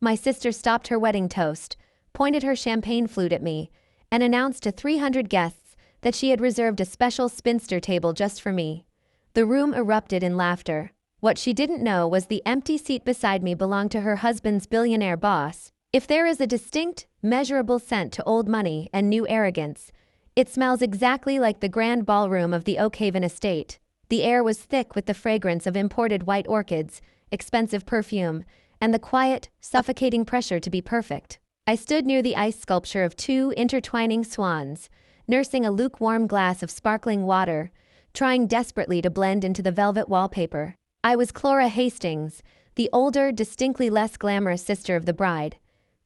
My sister stopped her wedding toast, pointed her champagne flute at me, and announced to 300 guests that she had reserved a special Spinster table just for me. The room erupted in laughter. What she didn't know was the empty seat beside me belonged to her husband's billionaire boss. If there is a distinct, measurable scent to old money and new arrogance, it smells exactly like the grand ballroom of the Oakhaven estate. The air was thick with the fragrance of imported white orchids, expensive perfume, and the quiet, suffocating pressure to be perfect. I stood near the ice sculpture of two intertwining swans, nursing a lukewarm glass of sparkling water, trying desperately to blend into the velvet wallpaper. I was Clara Hastings, the older, distinctly less glamorous sister of the bride.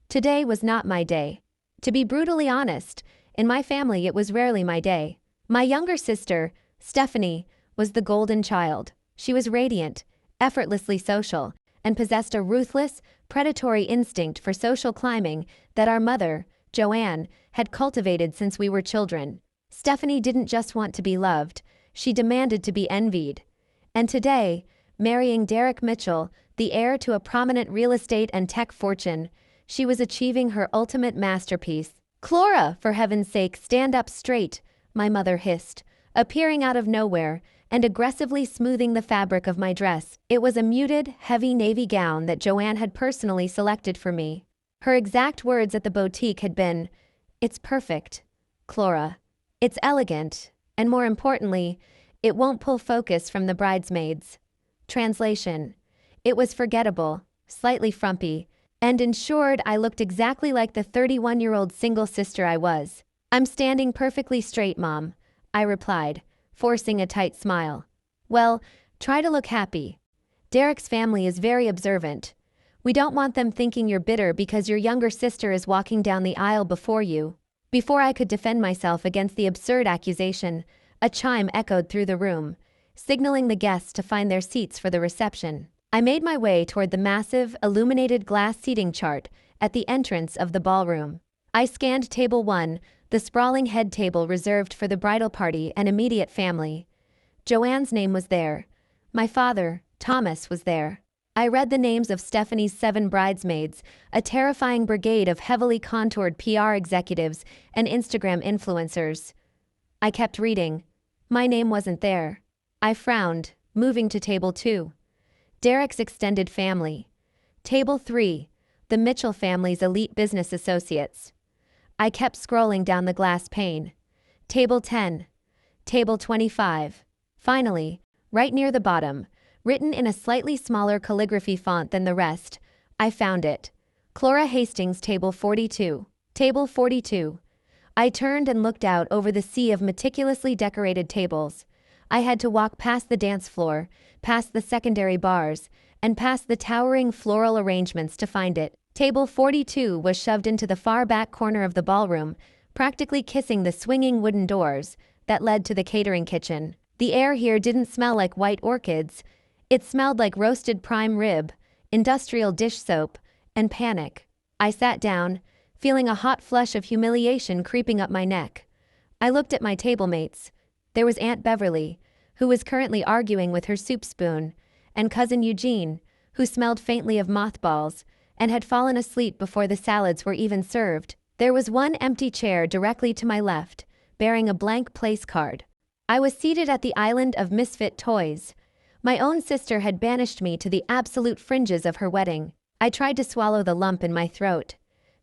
Today was not my day. To be brutally honest, in my family it was rarely my day. My younger sister, Stephanie, was the golden child. She was radiant, effortlessly social, and possessed a ruthless, predatory instinct for social climbing that our mother, Joanne, had cultivated since we were children. Stephanie didn't just want to be loved, she demanded to be envied. And today, marrying Derek Mitchell, the heir to a prominent real estate and tech fortune, she was achieving her ultimate masterpiece. "Clara, for heaven's sake, stand up straight," my mother hissed, appearing out of nowhere and aggressively smoothing the fabric of my dress. It was a muted, heavy navy gown that Joanne had personally selected for me. Her exact words at the boutique had been, "It's perfect, Clara. It's elegant, and more importantly, it won't pull focus from the bridesmaids." Translation: it was forgettable, slightly frumpy, and ensured I looked exactly like the 31-year-old single sister I was. "I'm standing perfectly straight, Mom," I replied, forcing a tight smile. "Well, try to look happy. Derek's family is very observant. We don't want them thinking you're bitter because your younger sister is walking down the aisle before you." Before I could defend myself against the absurd accusation, a chime echoed through the room, signaling the guests to find their seats for the reception. I made my way toward the massive, illuminated glass seating chart at the entrance of the ballroom. I scanned Table 1, the sprawling head table reserved for the bridal party and immediate family. Joanne's name was there. My father, Thomas, was there. I read the names of Stephanie's 7 bridesmaids, a terrifying brigade of heavily contoured PR executives and Instagram influencers. I kept reading. My name wasn't there. I frowned, moving to Table 2. Derek's extended family. Table 3, the Mitchell family's elite business associates. I kept scrolling down the glass pane. Table 10. Table 25. Finally, right near the bottom, written in a slightly smaller calligraphy font than the rest, I found it. Clara Hastings, Table 42. Table 42. I turned and looked out over the sea of meticulously decorated tables. I had to walk past the dance floor, past the secondary bars, and past the towering floral arrangements to find it. Table 42 was shoved into the far back corner of the ballroom, practically kissing the swinging wooden doors that led to the catering kitchen. The air here didn't smell like white orchids. It smelled like roasted prime rib, industrial dish soap, and panic. I sat down, feeling a hot flush of humiliation creeping up my neck. I looked at my table mates. There was Aunt Beverly, who was currently arguing with her soup spoon, and Cousin Eugene, who smelled faintly of mothballs and had fallen asleep before the salads were even served. There was one empty chair directly to my left, bearing a blank place card. I was seated at the island of misfit toys. My own sister had banished me to the absolute fringes of her wedding. I tried to swallow the lump in my throat.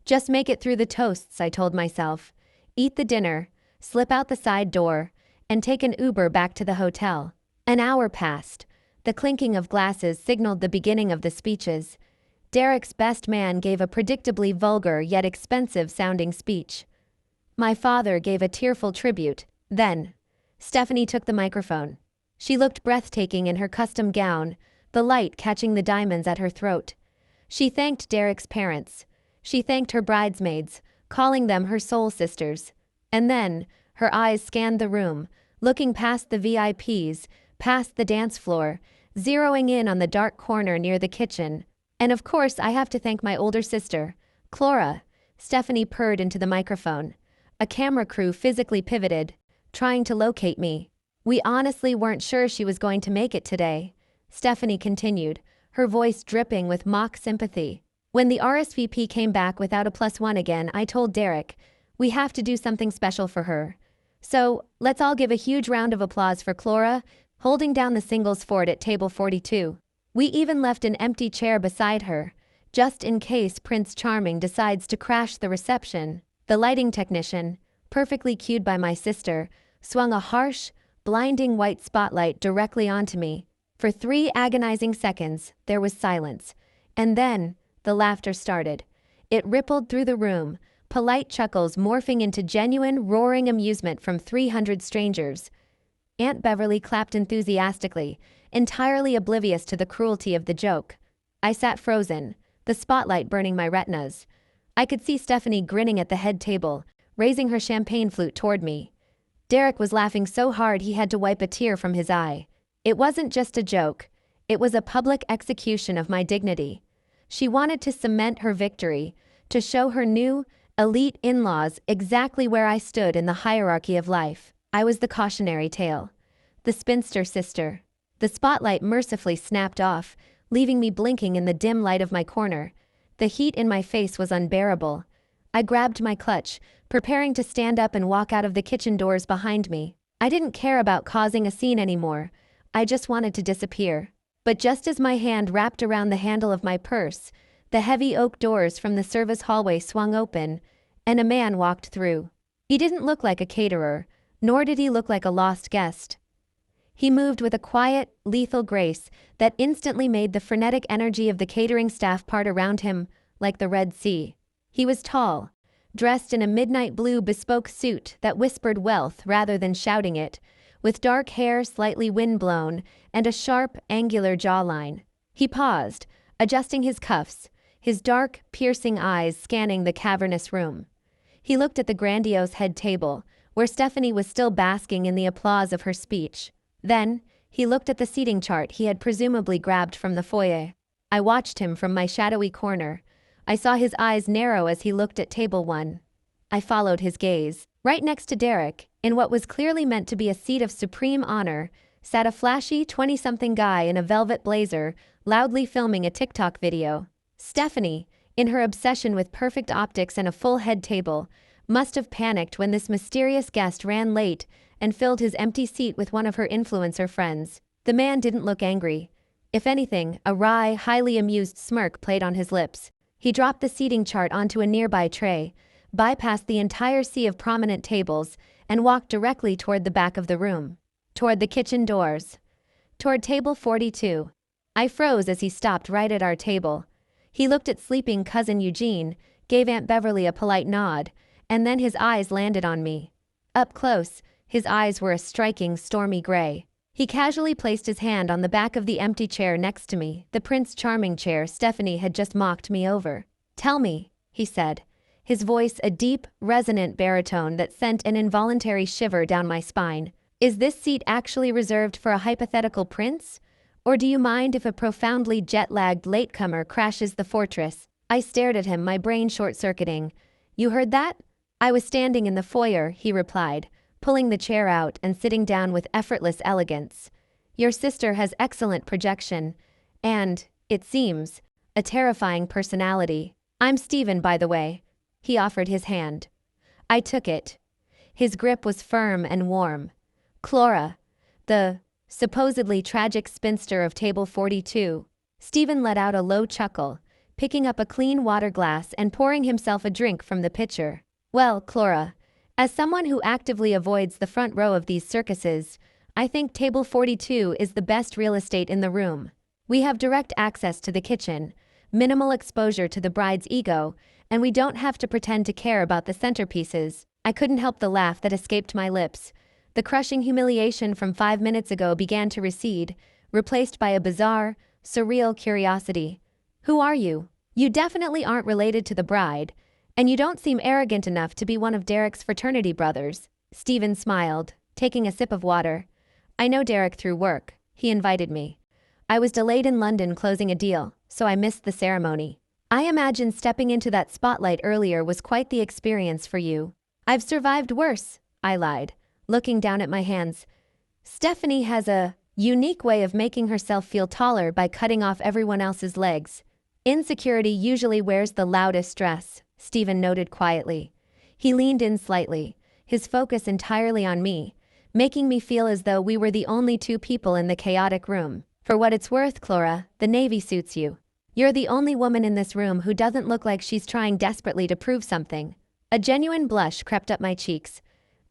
Just make it through the toasts, I told myself. Eat the dinner, slip out the side door, and take an Uber back to the hotel. An hour passed. The clinking of glasses signaled the beginning of the speeches. Derek's best man gave a predictably vulgar yet expensive-sounding speech. My father gave a tearful tribute. Then, Stephanie took the microphone. She looked breathtaking in her custom gown, the light catching the diamonds at her throat. She thanked Derek's parents. She thanked her bridesmaids, calling them her soul sisters. And then, her eyes scanned the room, looking past the VIPs, past the dance floor, zeroing in on the dark corner near the kitchen. "And of course I have to thank my older sister, Clara," Stephanie purred into the microphone. A camera crew physically pivoted, trying to locate me. "We honestly weren't sure she was going to make it today," Stephanie continued, her voice dripping with mock sympathy. When the RSVP came back without a +1 again, I told Derek, we have to do something special for her. So, let's all give a huge round of applause for Clara, holding down the singles fort at table 42. We even left an empty chair beside her, just in case Prince Charming decides to crash the reception. The lighting technician, perfectly cued by my sister, swung a harsh, blinding white spotlight directly onto me. For 3 agonizing seconds, there was silence. And then, the laughter started. It rippled through the room, polite chuckles morphing into genuine, roaring amusement from 300 strangers. Aunt Beverly clapped enthusiastically, entirely oblivious to the cruelty of the joke. I sat frozen, the spotlight burning my retinas. I could see Stephanie grinning at the head table, raising her champagne flute toward me. Derek was laughing so hard he had to wipe a tear from his eye. It wasn't just a joke. It was a public execution of my dignity. She wanted to cement her victory, to show her new, elite in-laws exactly where I stood in the hierarchy of life. I was the cautionary tale. The spinster sister. The spotlight mercifully snapped off, leaving me blinking in the dim light of my corner. The heat in my face was unbearable. I grabbed my clutch, preparing to stand up and walk out of the kitchen doors behind me. I didn't care about causing a scene anymore. I just wanted to disappear. But just as my hand wrapped around the handle of my purse, the heavy oak doors from the service hallway swung open, and a man walked through. He didn't look like a caterer, nor did he look like a lost guest. He moved with a quiet, lethal grace that instantly made the frenetic energy of the catering staff part around him like the Red Sea. He was tall, dressed in a midnight blue bespoke suit that whispered wealth rather than shouting it, with dark hair slightly windblown and a sharp, angular jawline. He paused, adjusting his cuffs, his dark, piercing eyes scanning the cavernous room. He looked at the grandiose head table, where Stephanie was still basking in the applause of her speech. Then, he looked at the seating chart he had presumably grabbed from the foyer. I watched him from my shadowy corner. I saw his eyes narrow as he looked at table 1. I followed his gaze. Right next to Derek, in what was clearly meant to be a seat of supreme honor, sat a flashy 20-something guy in a velvet blazer, loudly filming a TikTok video. Stephanie, in her obsession with perfect optics and a full head table, must have panicked when this mysterious guest ran late and filled his empty seat with one of her influencer friends. The man didn't look angry. If anything, a wry, highly amused smirk played on his lips. He dropped the seating chart onto a nearby tray, bypassed the entire sea of prominent tables, and walked directly toward the back of the room. Toward the kitchen doors. Toward table 42. I froze as he stopped right at our table. He looked at sleeping cousin Eugene, gave Aunt Beverly a polite nod, and then his eyes landed on me. Up close, his eyes were a striking stormy gray. He casually placed his hand on the back of the empty chair next to me, the Prince Charming chair Stephanie had just mocked me over. "Tell me," he said, his voice a deep, resonant baritone that sent an involuntary shiver down my spine. "Is this seat actually reserved for a hypothetical prince? Or do you mind if a profoundly jet-lagged latecomer crashes the fortress?" I stared at him, my brain short-circuiting. "You heard that?" "I was standing in the foyer," he replied, pulling the chair out and sitting down with effortless elegance. "Your sister has excellent projection, and, it seems, a terrifying personality. I'm Stephen, by the way." He offered his hand. I took it. His grip was firm and warm. "Clara, the supposedly tragic spinster of table 42. Stephen let out a low chuckle, picking up a clean water glass and pouring himself a drink from the pitcher. "Well, Clara, as someone who actively avoids the front row of these circuses, I think table 42 is the best real estate in the room. We have direct access to the kitchen, minimal exposure to the bride's ego, and we don't have to pretend to care about the centerpieces." I couldn't help the laugh that escaped my lips. The crushing humiliation from 5 minutes ago began to recede, replaced by a bizarre, surreal curiosity. "Who are you? You definitely aren't related to the bride, and you don't seem arrogant enough to be one of Derek's fraternity brothers." Stephen smiled, taking a sip of water. "I know Derek through work. He invited me. I was delayed in London closing a deal, so I missed the ceremony." "I imagine stepping into that spotlight earlier was quite the experience for you." "I've survived worse," I lied, looking down at my hands. "Stephanie has a unique way of making herself feel taller by cutting off everyone else's legs." Insecurity usually wears the loudest dress, Stephen noted quietly. He leaned in slightly, his focus entirely on me, making me feel as though we were the only two people in the chaotic room. For what it's worth, Clara, the navy suits you. You're the only woman in this room who doesn't look like she's trying desperately to prove something. A genuine blush crept up my cheeks.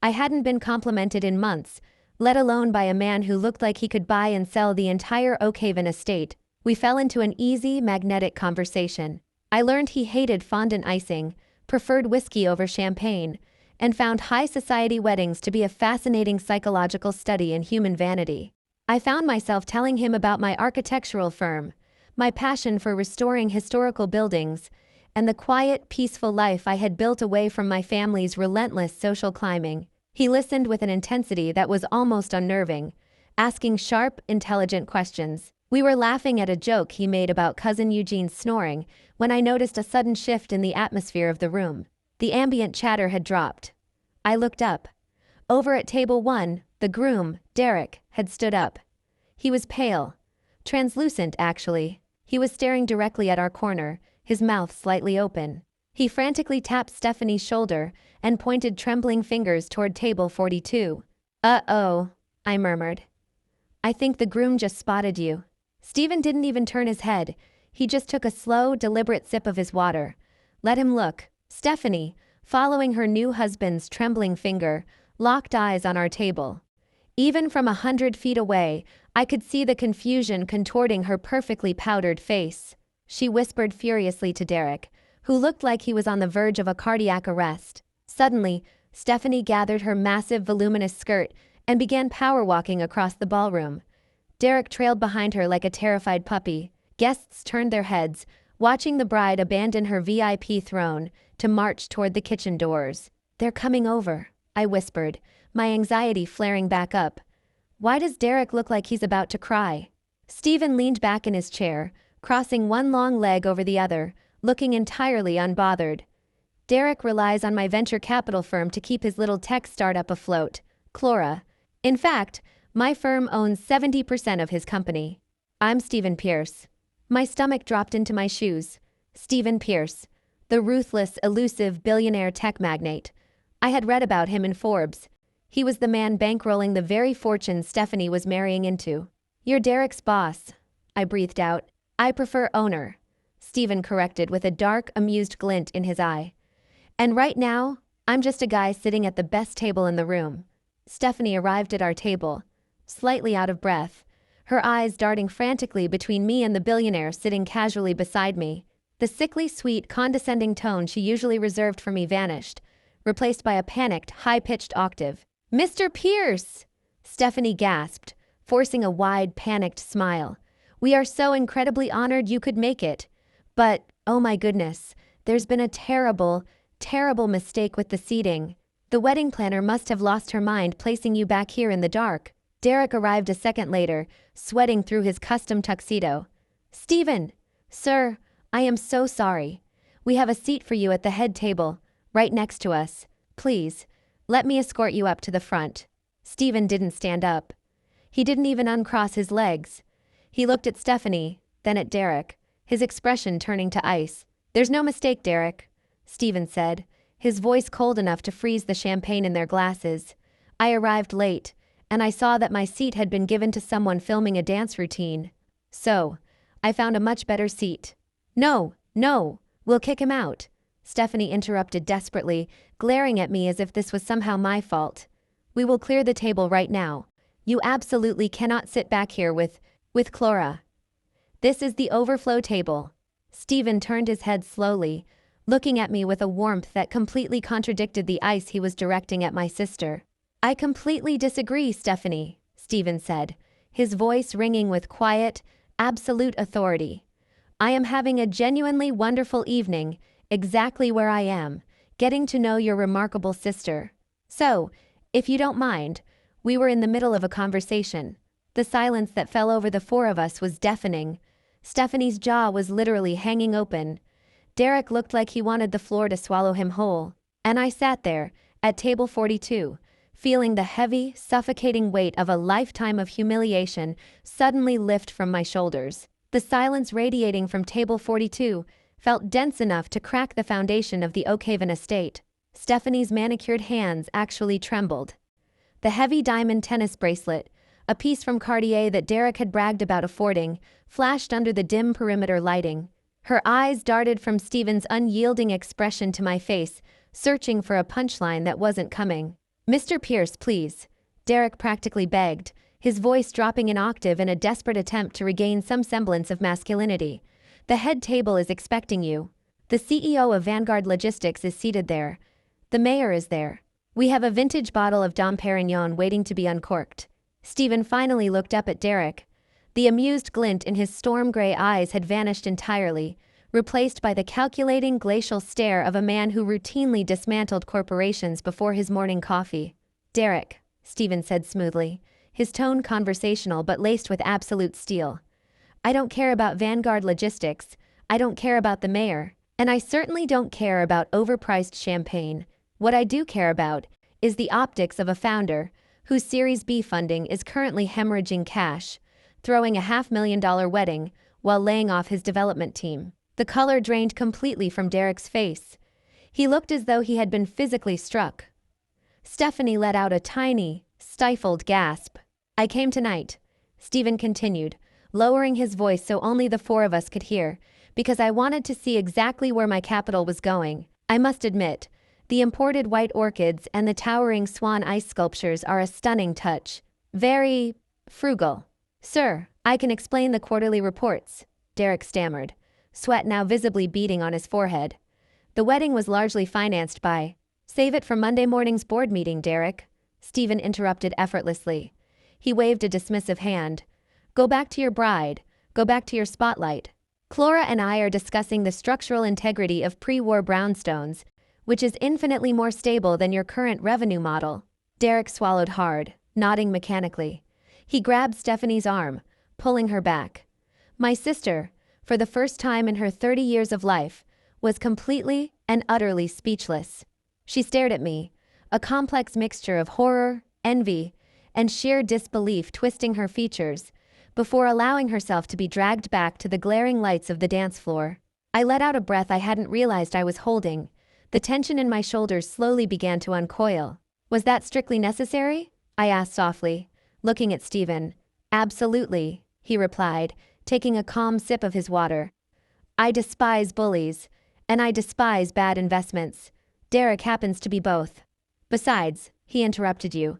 I hadn't been complimented in months, let alone by a man who looked like he could buy and sell the entire Oakhaven estate. We fell into an easy, magnetic conversation. I learned he hated fondant icing, preferred whiskey over champagne, and found high society weddings to be a fascinating psychological study in human vanity. I found myself telling him about my architectural firm, my passion for restoring historical buildings, and the quiet, peaceful life I had built away from my family's relentless social climbing. He listened with an intensity that was almost unnerving, asking sharp, intelligent questions. We were laughing at a joke he made about cousin Eugene's snoring when I noticed a sudden shift in the atmosphere of the room. The ambient chatter had dropped. I looked up. Over at table 1, the groom, Derek, had stood up. He was pale. Translucent, actually. He was staring directly at our corner, his mouth slightly open. He frantically tapped Stephanie's shoulder and pointed trembling fingers toward table 42. "Uh-oh," I murmured. "I think the groom just spotted you." Stephen didn't even turn his head. He just took a slow, deliberate sip of his water. Let him look. Stephanie, following her new husband's trembling finger, locked eyes on our table. Even from 100 feet away, I could see the confusion contorting her perfectly powdered face. She whispered furiously to Derek, who looked like he was on the verge of a cardiac arrest. Suddenly, Stephanie gathered her massive, voluminous skirt and began power walking across the ballroom. Derek trailed behind her like a terrified puppy. Guests turned their heads, watching the bride abandon her VIP throne to march toward the kitchen doors. "They're coming over," I whispered, my anxiety flaring back up. "Why does Derek look like he's about to cry?" Stephen leaned back in his chair, crossing one long leg over the other, looking entirely unbothered. "Derek relies on my venture capital firm to keep his little tech startup afloat, Clara. In fact, my firm owns 70% of his company. I'm Stephen Pierce." My stomach dropped into my shoes. Stephen Pierce, the ruthless, elusive billionaire tech magnate. I had read about him in Forbes. He was the man bankrolling the very fortune Stephanie was marrying into. "You're Derek's boss," I breathed out. "I prefer owner," Stephen corrected with a dark, amused glint in his eye. "And right now, I'm just a guy sitting at the best table in the room." Stephanie arrived at our table, slightly out of breath, her eyes darting frantically between me and the billionaire sitting casually beside me. The sickly sweet, condescending tone she usually reserved for me vanished, replaced by a panicked, high-pitched octave. "Mr. Pierce!" Stephanie gasped, forcing a wide, panicked smile. "We are so incredibly honored you could make it. But, oh my goodness, there's been a terrible, terrible mistake with the seating. The wedding planner must have lost her mind placing you back here in the dark." Derek arrived a second later, sweating through his custom tuxedo. "Stephen! Sir, I am so sorry. We have a seat for you at the head table, right next to us. Please, let me escort you up to the front." Stephen didn't stand up. He didn't even uncross his legs. He looked at Stephanie, then at Derek, his expression turning to ice. "There's no mistake, Derek," Stephen said, his voice cold enough to freeze the champagne in their glasses. "I arrived late, and I saw that my seat had been given to someone filming a dance routine. So, I found a much better seat." "No, no, we'll kick him out," Stephanie interrupted desperately, glaring at me as if this was somehow my fault. "We will clear the table right now. You absolutely cannot sit back here with Clara. This is the overflow table." Stephen turned his head slowly, looking at me with a warmth that completely contradicted the ice he was directing at my sister. "I completely disagree, Stephanie," Stephen said, his voice ringing with quiet, absolute authority. "I am having a genuinely wonderful evening, exactly where I am, getting to know your remarkable sister. So, if you don't mind, we were in the middle of a conversation." The silence that fell over the four of us was deafening. Stephanie's jaw was literally hanging open. Derek looked like he wanted the floor to swallow him whole. And I sat there, at table 42, feeling the heavy, suffocating weight of a lifetime of humiliation suddenly lift from my shoulders. The silence radiating from table 42 felt dense enough to crack the foundation of the Oakhaven estate. Stephanie's manicured hands actually trembled. The heavy diamond tennis bracelet, a piece from Cartier that Derek had bragged about affording, flashed under the dim perimeter lighting. Her eyes darted from Stephen's unyielding expression to my face, searching for a punchline that wasn't coming. "Mr. Pierce, please," Derek practically begged, his voice dropping an octave in a desperate attempt to regain some semblance of masculinity. "The head table is expecting you. The CEO of Vanguard Logistics is seated there. The mayor is there. We have a vintage bottle of Dom Perignon waiting to be uncorked." Stephen finally looked up at Derek. The amused glint in his storm-gray eyes had vanished entirely, replaced by the calculating glacial stare of a man who routinely dismantled corporations before his morning coffee. "Derek," Stephen said smoothly, his tone conversational but laced with absolute steel. "I don't care about Vanguard Logistics, I don't care about the mayor, and I certainly don't care about overpriced champagne. What I do care about is the optics of a founder whose Series B funding is currently hemorrhaging cash, throwing a $500,000 wedding while laying off his development team." The color drained completely from Derek's face. He looked as though he had been physically struck. Stephanie let out a tiny, stifled gasp. "I came tonight," Stephen continued, lowering his voice so only the four of us could hear, "because I wanted to see exactly where my capital was going. I must admit, the imported white orchids and the towering swan ice sculptures are a stunning touch. Very frugal." "Sir, I can explain the quarterly reports," Derek stammered, sweat now visibly beading on his forehead. "The wedding was largely financed by—" "Save it for Monday morning's board meeting, Derek," Stephen interrupted effortlessly. He waved a dismissive hand. "Go back to your bride. Go back to your spotlight. Clora and I are discussing the structural integrity of pre-war brownstones, which is infinitely more stable than your current revenue model." Derek swallowed hard, nodding mechanically. He grabbed Stephanie's arm, pulling her back. My sister, for the first time in her 30 years of life, was completely and utterly speechless. She stared at me, a complex mixture of horror, envy, and sheer disbelief twisting her features, before allowing herself to be dragged back to the glaring lights of the dance floor. I let out a breath I hadn't realized I was holding. The tension in my shoulders slowly began to uncoil. "Was that strictly necessary?" I asked softly, looking at Stephen. "Absolutely," he replied, taking a calm sip of his water. "I despise bullies, and I despise bad investments. Derek happens to be both. Besides," he interrupted you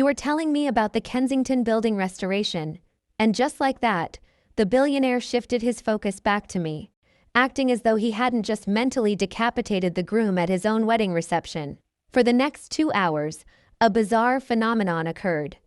were telling me about the Kensington building restoration." And just like that, the billionaire shifted his focus back to me, acting as though he hadn't just mentally decapitated the groom at his own wedding reception. For the next 2 hours, a bizarre phenomenon occurred.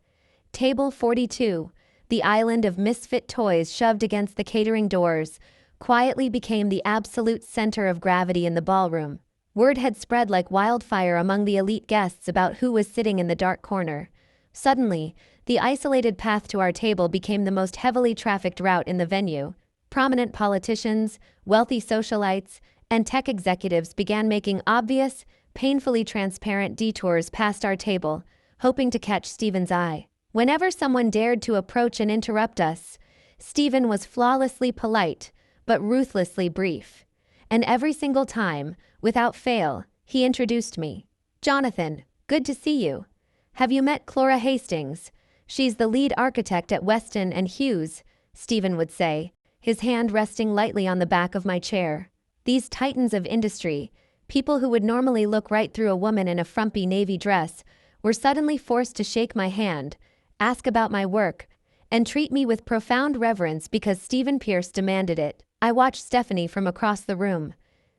Table 42, the island of misfit toys shoved against the catering doors, quietly became the absolute center of gravity in the ballroom. Word had spread like wildfire among the elite guests about who was sitting in the dark corner. Suddenly, the isolated path to our table became the most heavily trafficked route in the venue. Prominent politicians, wealthy socialites, and tech executives began making obvious, painfully transparent detours past our table, hoping to catch Stephen's eye. Whenever someone dared to approach and interrupt us, Stephen was flawlessly polite, but ruthlessly brief. And every single time, without fail, he introduced me. "Jonathan, good to see you. Have you met Clora Hastings? She's the lead architect at Weston and Hughes," Stephen would say, his hand resting lightly on the back of my chair. These titans of industry, people who would normally look right through a woman in a frumpy navy dress, were suddenly forced to shake my hand, ask about my work, and treat me with profound reverence because Stephen Pierce demanded it. I watched Stephanie from across the room.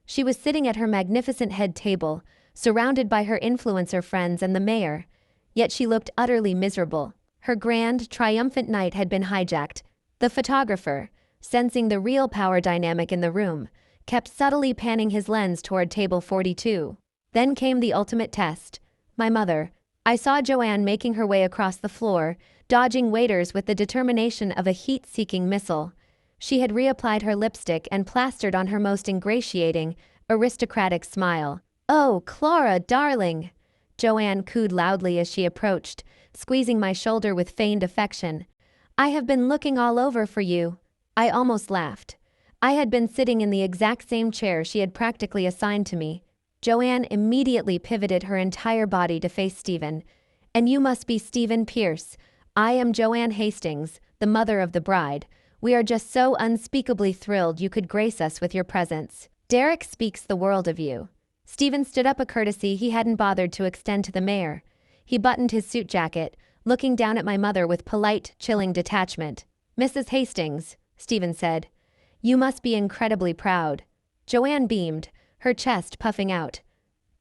She was sitting at her magnificent head table, surrounded by her influencer friends and the mayor, yet she looked utterly miserable. Her grand, triumphant night had been hijacked. The photographer, sensing the real power dynamic in the room, kept subtly panning his lens toward table 42. Then came the ultimate test. My mother. I saw Joanne making her way across the floor, dodging waiters with the determination of a heat-seeking missile. She had reapplied her lipstick and plastered on her most ingratiating, aristocratic smile. "Oh, Clara, darling!" Joanne cooed loudly as she approached, squeezing my shoulder with feigned affection. "I have been looking all over for you." I almost laughed. I had been sitting in the exact same chair she had practically assigned to me. Joanne immediately pivoted her entire body to face Stephen. "And you must be Stephen Pierce. I am Joanne Hastings, the mother of the bride. We are just so unspeakably thrilled you could grace us with your presence. Derek speaks the world of you." Stephen stood up, a courtesy he hadn't bothered to extend to the mayor. He buttoned his suit jacket, looking down at my mother with polite, chilling detachment. "Mrs. Hastings," Stephen said, "you must be incredibly proud." Joanne beamed, her chest puffing out.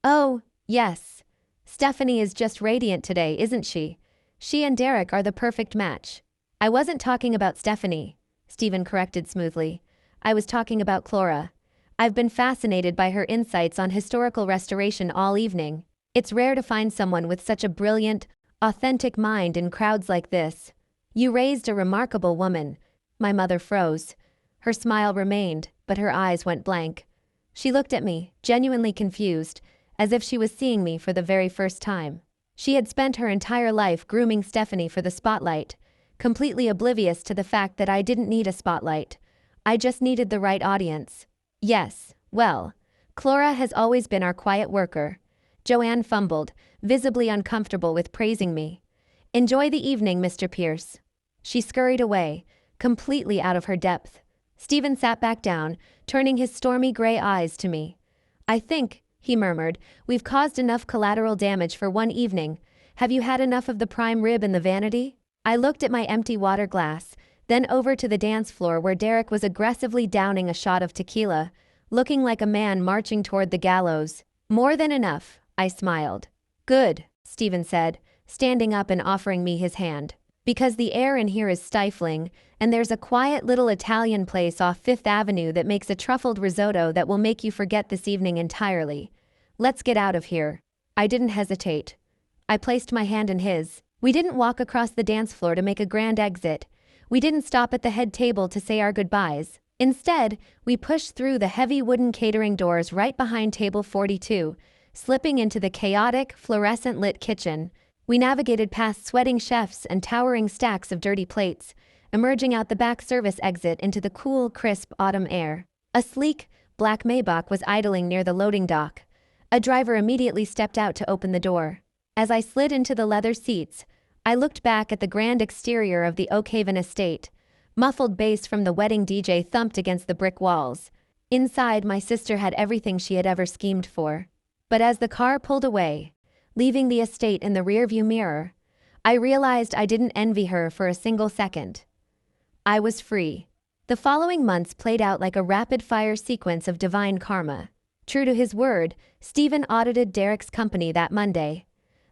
"Oh, yes. Stephanie is just radiant today, isn't she? She and Derek are the perfect match." "I wasn't talking about Stephanie," Stephen corrected smoothly. "I was talking about Clara. I've been fascinated by her insights on historical restoration all evening. It's rare to find someone with such a brilliant, authentic mind in crowds like this." "You raised a remarkable woman." My mother froze. Her smile remained, but her eyes went blank. She looked at me, genuinely confused, as if she was seeing me for the very first time. She had spent her entire life grooming Stephanie for the spotlight, completely oblivious to the fact that I didn't need a spotlight. I just needed the right audience. "Yes, well, Clara has always been our quiet worker." Joanne fumbled, visibly uncomfortable with praising me. "Enjoy the evening, Mr. Pierce." She scurried away, completely out of her depth. Stephen sat back down, turning his stormy gray eyes to me. "I think," he murmured, "we've caused enough collateral damage for one evening. Have you had enough of the prime rib and the vanity?" I looked at my empty water glass, then over to the dance floor where Derek was aggressively downing a shot of tequila, looking like a man marching toward the gallows. "More than enough," I smiled. "Good," Stephen said, standing up and offering me his hand. "Because the air in here is stifling, and there's a quiet little Italian place off Fifth Avenue that makes a truffled risotto that will make you forget this evening entirely. Let's get out of here." I didn't hesitate. I placed my hand in his. We didn't walk across the dance floor to make a grand exit. We didn't stop at the head table to say our goodbyes. Instead, we pushed through the heavy wooden catering doors right behind table 42, slipping into the chaotic, fluorescent-lit kitchen. We navigated past sweating chefs and towering stacks of dirty plates, emerging out the back service exit into the cool, crisp autumn air. A sleek, black Maybach was idling near the loading dock. A driver immediately stepped out to open the door. As I slid into the leather seats, I looked back at the grand exterior of the Oakhaven estate. Muffled bass from the wedding DJ thumped against the brick walls. Inside, my sister had everything she had ever schemed for. But as the car pulled away, leaving the estate in the rearview mirror, I realized I didn't envy her for a single second. I was free. The following months played out like a rapid-fire sequence of divine karma. True to his word, Stephen audited Derek's company that Monday.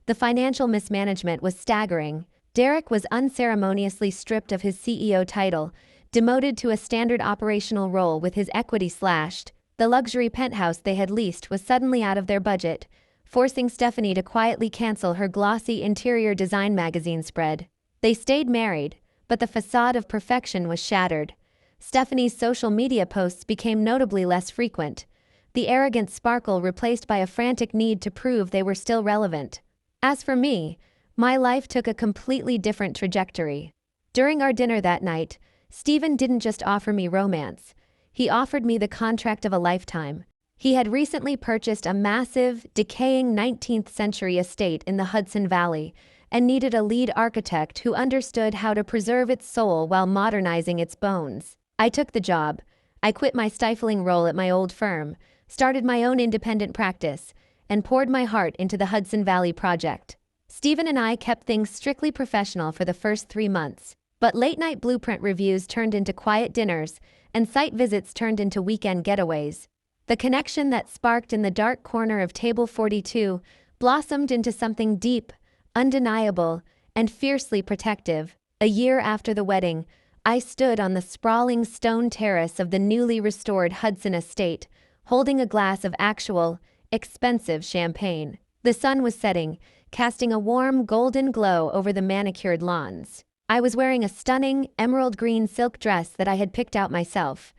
The financial mismanagement was staggering. Derek was unceremoniously stripped of his CEO title, demoted to a standard operational role with his equity slashed. The luxury penthouse they had leased was suddenly out of their budget, forcing Stephanie to quietly cancel her glossy interior design magazine spread. They stayed married, but the facade of perfection was shattered. Stephanie's social media posts became notably less frequent, the arrogant sparkle replaced by a frantic need to prove they were still relevant. As for me, my life took a completely different trajectory. During our dinner that night, Stephen didn't just offer me romance. He offered me the contract of a lifetime. He had recently purchased a massive, decaying 19th-century estate in the Hudson Valley and needed a lead architect who understood how to preserve its soul while modernizing its bones. I took the job. I quit my stifling role at my old firm, started my own independent practice, and poured my heart into the Hudson Valley project. Stephen and I kept things strictly professional for the first 3 months, but late-night blueprint reviews turned into quiet dinners, and site visits turned into weekend getaways. The connection that sparked in the dark corner of Table 42 blossomed into something deep, undeniable, and fiercely protective. A year after the wedding, I stood on the sprawling stone terrace of the newly restored Hudson estate, holding a glass of actual, expensive champagne. The sun was setting, casting a warm golden glow over the manicured lawns. I was wearing a stunning emerald green silk dress that I had picked out myself.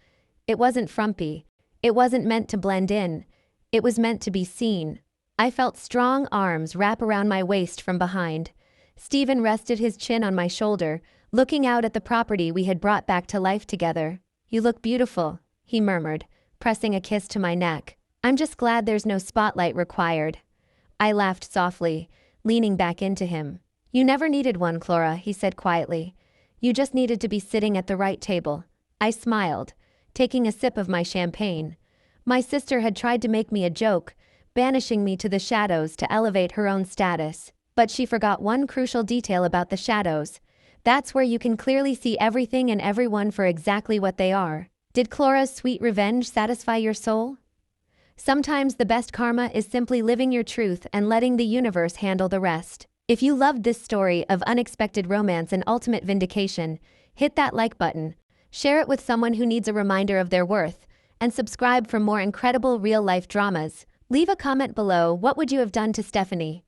It wasn't frumpy. It wasn't meant to blend in. It was meant to be seen. I felt strong arms wrap around my waist from behind. Stephen rested his chin on my shoulder, looking out at the property we had brought back to life together. "You look beautiful," he murmured, pressing a kiss to my neck. "I'm just glad there's no spotlight required." I laughed softly, leaning back into him. "You never needed one, Clara," he said quietly. "You just needed to be sitting at the right table." I smiled, taking a sip of my champagne. My sister had tried to make me a joke, banishing me to the shadows to elevate her own status. But she forgot one crucial detail about the shadows. That's where you can clearly see everything and everyone for exactly what they are. Did Clara's sweet revenge satisfy your soul? Sometimes the best karma is simply living your truth and letting the universe handle the rest. If you loved this story of unexpected romance and ultimate vindication, hit that like button, share it with someone who needs a reminder of their worth, and subscribe for more incredible real-life dramas. Leave a comment below. What would you have done to Stephanie?